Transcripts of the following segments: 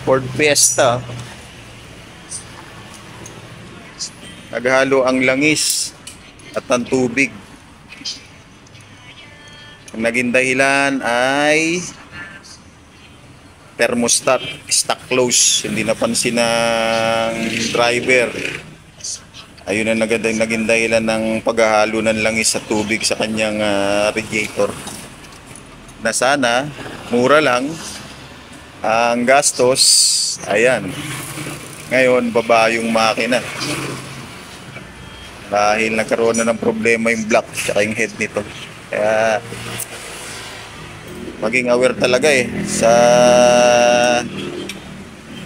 Ford Fiesta. Naghalo ang langis at ang tubig. Ang naging dahilan ay thermostat stuck close, hindi napansin ng driver. Ayun ang naging dahilan ng paghahalo ng langis sa tubig sa kanyang radiator. Na sana mura lang ang gastos. Ayan, ngayon baba yung makina dahil nagkaroon na ng problema yung block at yung head nito. Kaya maging aware talaga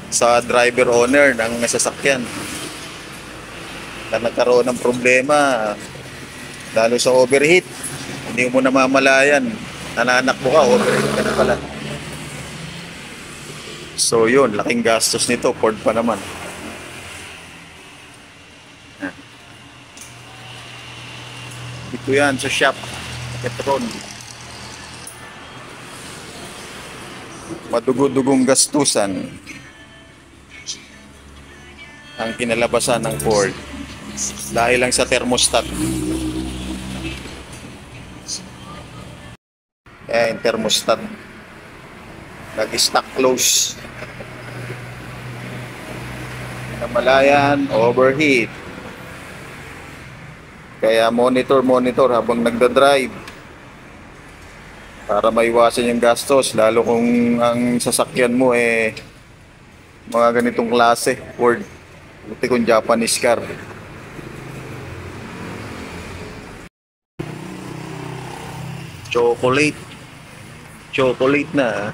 sa driver owner ng sasakyan na nagkaroon ng problema, lalo sa overheat. Hindi mo namamalayan, nananakbo ka, overheat ka na pala. So yun, laking gastos nito. Ford pa naman. Ito yan sa shop Petron. Madugo-dugong gastusan ang kinalabasan ng Ford dahil lang sa thermostat. Yung thermostat nag-stuck close, namalayan, overheat. Kaya monitor habang nagda-drive para maiwasan yung gastos, lalo kung ang sasakyan mo mga ganitong klase Ford, buti kung Japanese car. Chocolate na.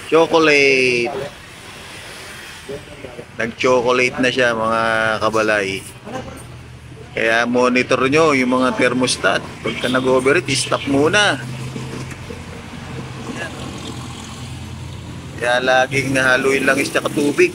Chocolate. Nag-chocolate na siya, mga kabalay. Kaya monitor nyo yung mga thermostat. Pagka nag-overheat, stop muna. Kaya laging nahalo yung langis at tubig.